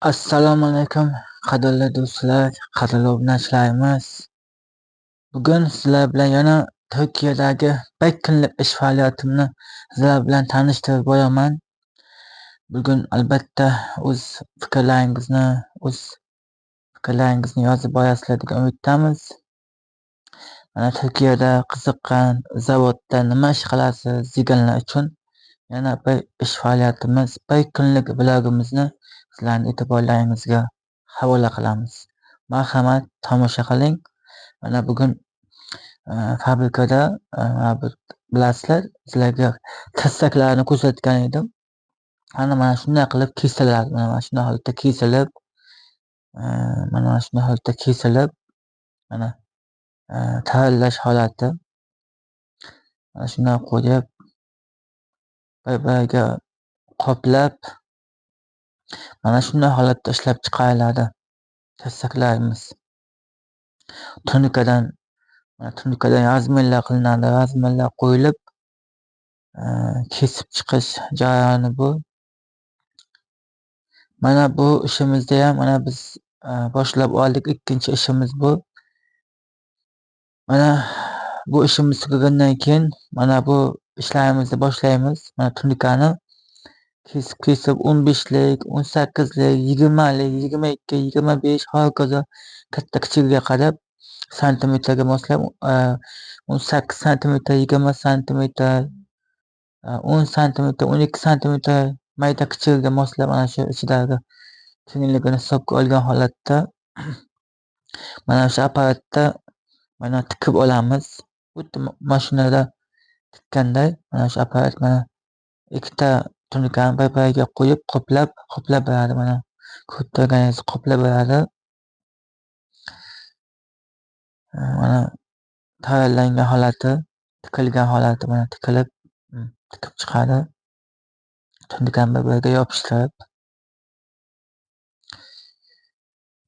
Assalomu alaykum, qadrli do'stlar, qadrli obunachilarimiz. Bugun sizlar bilan yana Turkiyadagi bir kunlik ish faoliyatimni sizlar bilan tanishtirib boraman. Bugun albatta o'z fikrlaringizni yozib borasizlar degan umiddamiz. Mana Turkiyada qiziqqan zavodda nima ish qilasiz deganlar uchun yana bir ish faoliyatimiz, bir kunlik vlogimizni sizlarning e'tiborlaringizga havola qilamiz. Marhamat, tomosha qiling. Mana bugun fabrikada bilasizlar, sizlarga tassaklarni ko'rsatgan edim. Mana shunday qilib kesiladi. Mana shunday holatda kesilib, mana tayyorlash holati. Mana shunday qo'yib, bir-biriga qoplab, mana shunday holatda ishlab chiqariladi tassaklarimiz. Tunikadan razmerlar qilinadi, razmerlar qo'yilib, kesib chiqish jarayoni bu. Mana bu ishimizda ham mana biz boshlab oldik. Ikkinchi ishimiz bu. Mana bu ishimiz tugagandan keyin mana bu ishlarimizni boshlaymiz. Mana tunikani kesib 15lik, 18lik, 20lik, 22, 25 hokazo katta kichigiga qarab santimetrga moslab 18 santimetr, 20 santimetr, 10 santimetr, 12 santimetr mayda kichigiga moslab mana shu ichidagi kengligini hisobga olgan holatda mana shu apparatda mana tikib olamiz. Xuddi mashinada tikkanday mana shu apparat mana ikkita tunikani bir-biriga qo'yib qoplab beradi. Mana ko'rib turganingizdek qoplab beradi. Mana tayyorlangan holati, tikilgan holati, mana tikib chiqadi. Tunikani bir-biriga yopishtirib.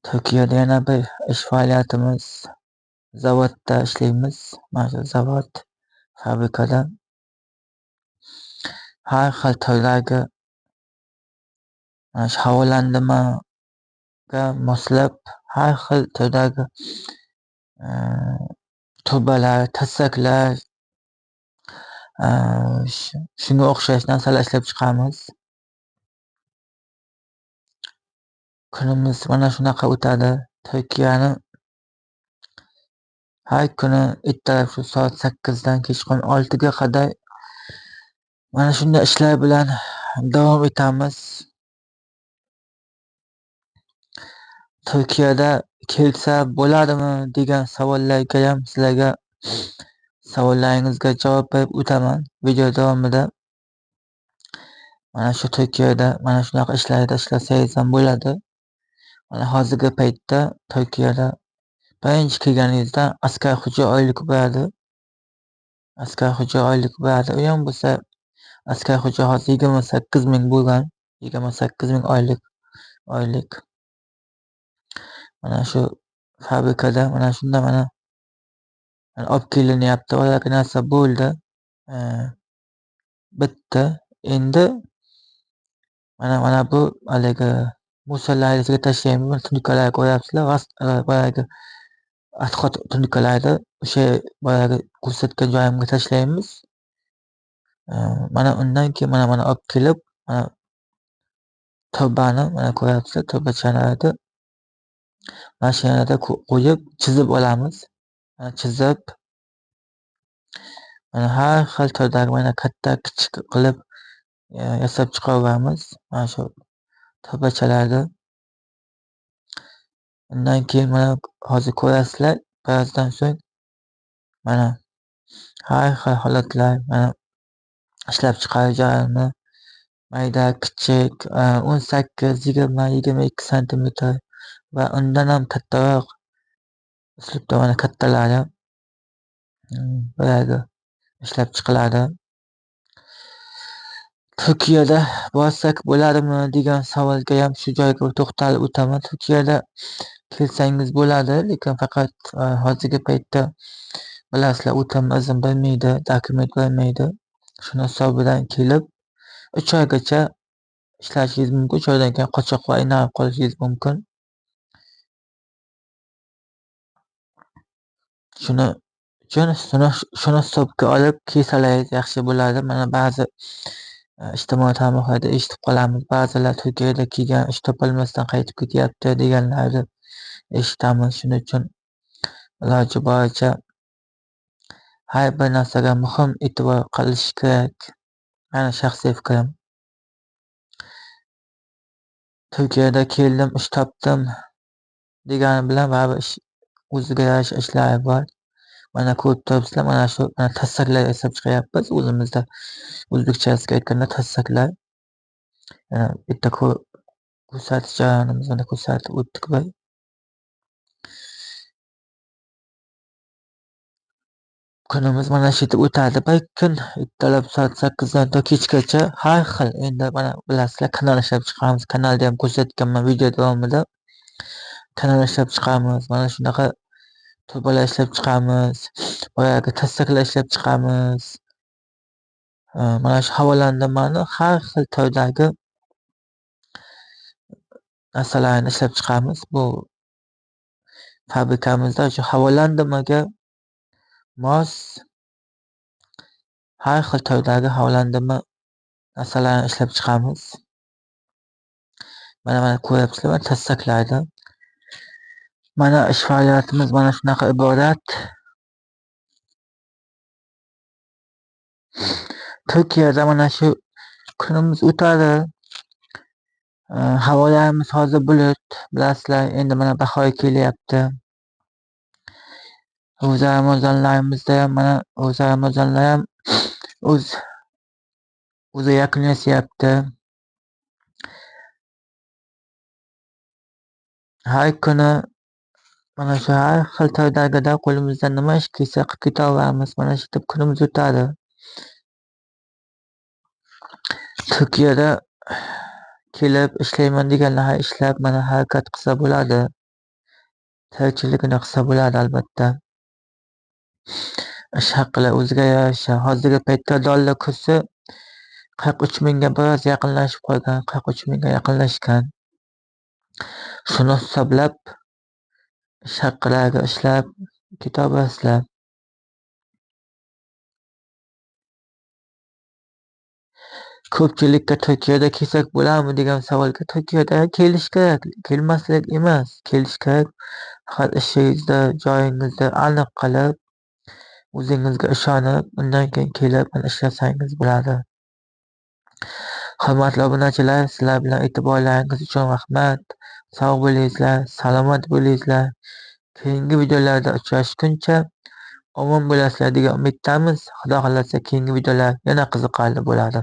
Turkiyada yana bir ish faoliyatimiz, zavodda ishlaymiz. Mana shu zavod, fabrikada har xil turdagi mana shu havolandirimaga moslab har xil turdagi turbalar, tassaklar, shunga o'xshash narsalar ishlab chiqamiz. Kunimiz mana shunaqa o'tadi. Turkiyani har kuni ertalab shu soat 8 dan kechqurun 6 ga qadar mana shunday ishlar bilan davom etamiz. Turkiyada kelsa bo'ladimi degan savollarga ham sizlarga savollaringizga javob berib o'taman video davomida. Mana shu Turkiyada mana shunaqa ishlarda ishlasangiz ham bo'ladi. Mana hozirgi paytda Turkiyada birinchi kelganingizda askar xo'ja oylik beradi. U ham bo'lsa askar xo'ja hozir 28 ming bo'lgan. 28 ming oylik. Mana shu fabrikada mana shunda mana olib kelinyapti. Oyoq narsa bo'ldi. Bitti. Endi mana bu haligi musallarga tashlaymiz. Tunikalarga qo'yapsizlar. Boyagi asqot tunikalarni o'sha boyagi ko'rsatgan joyimga tashlaymiz. Mana undan keyin mana olib kelib mana turbani mana ko'ryapsizlar, turbachanlarni mashinada qo'yib chizib olamiz. Chizib mana har xil turdagi mana katta kichik qilib yasab chiqaramiz. Mana shu turbachalarni. Undan keyin mana hozir ko'rasizlar. Birozdan so'ng mana har xil holatlar mana ishlab chiqarish jarayoni mayda, kichik, 18, 20, 22 santimetr va undan ham kattaroq uslubda mana kattalari boyagi ishlab chiqiladi. Turkiyada borsak bo'ladimi degan savolga ham shu joyga to'xtalib o'taman. Turkiyada kelsangiz bo'ladi, lekin faqat hozirgi paytda bilasizlar o'tam izn bermaydi, dokument bermaydi. Shuni hisobidan kelib 3 oygacha ishlashingiz mumkin. Shu yerdan keyin qochoqlar inab qolishingiz mumkin. Shuni uchun shuni hisobga olib kiysangiz yaxshi bo'ladi. Mana ba'zi ijtimoiy tarmoqlarda eshitib qolamiz. Ba'zilar Turkiyada kiygan ish topolmasdan qaytib ketyapti deganlarni eshitamiz. Shuning uchun iloji boricha har bir narsaga muhim e'tibor qilish kerak. Meni shaxsiy fikrim. Turkiyada keldim, ish topdim degani bilan baribir ish o'ziga yarasha ishlar bor. Mana ko'rib turibsizlar, mana shu tassaklar yasab chiqyapmiz o'zimizda. O'zbekchasiga aytganda tassaklar. Bitta ko'rsatish jarayonimizni ko'rsatib o'tdik biz. Kunimiz mana shu yerda o'tadi. Bir kun ertalab soat 8dan to kechgacha har xil. Endi mana bilasizlar, kanal ishlab chiqamiz. Kanalda ham ko'rsatganman video davomida. Kanal ishlab chiqamiz. Mana shunaqa turbalar ishlab chiqamiz. Boyagi tassaklar ishlab chiqamiz. Mana shu havolandimani har xil turdagi narsalarni ishlab chiqamiz. Bu fabrikamizda shu havolandimaga mos har xil turdagi havolandima narsalarni ishlab chiqamiz. Mana ko'ryapsizlar, tassaklarda. Mana ish faoliyatimiz mana shunaqa iborat. Turkiyada mana shu kunimiz o'tadi. Havolarimiz hozir bulut, bilasizlar. Endi mana bahor kelyapti. Ro'za Ramazonlarimizda ham mana ro'za Ramazonlar ham o'zi yakunlashyapti. Har kuni mana shu har xil turdagida qo'limizdan nima ish kelsa qilib ketaveramiz. Mana shu deb kunimiz o'tadi. Turkiyada kelib ishlayman deganlar ishlab mana harakat qilsa bo'ladi. Tirikchiligini qilsa bo'ladi albatta. Ish haqida o'ziga yarasha. Hozirgi paytda dollar kursi 43 mingga biroz yaqinlashib qolgan, 43 mingga yaqinlashgan. Shuni hisoblab ish haqilariga ishlab ketaverasizlar. Ko'pchilikka Turkiyada kelsak bo'ladimi degan savolga Turkiyada kelish kerak, kelmaslik emas, kelish kerak. Faqat ishingizda, joyingizda aniq qilib, o'zingizga ishonib, undan keyin kelib ishlasangiz bo'ladi. Hurmatli obunachilar, sizlar bilan e'tiborlaringiz uchun rahmat. Sog' bo'lingizlar, salomat bo'lingizlar. Keyingi videolarda uchrashguncha omon bo'lasizlar degan umiddamiz. Xudo xolasa keyingi videolar yana qiziqarli bo'ladi.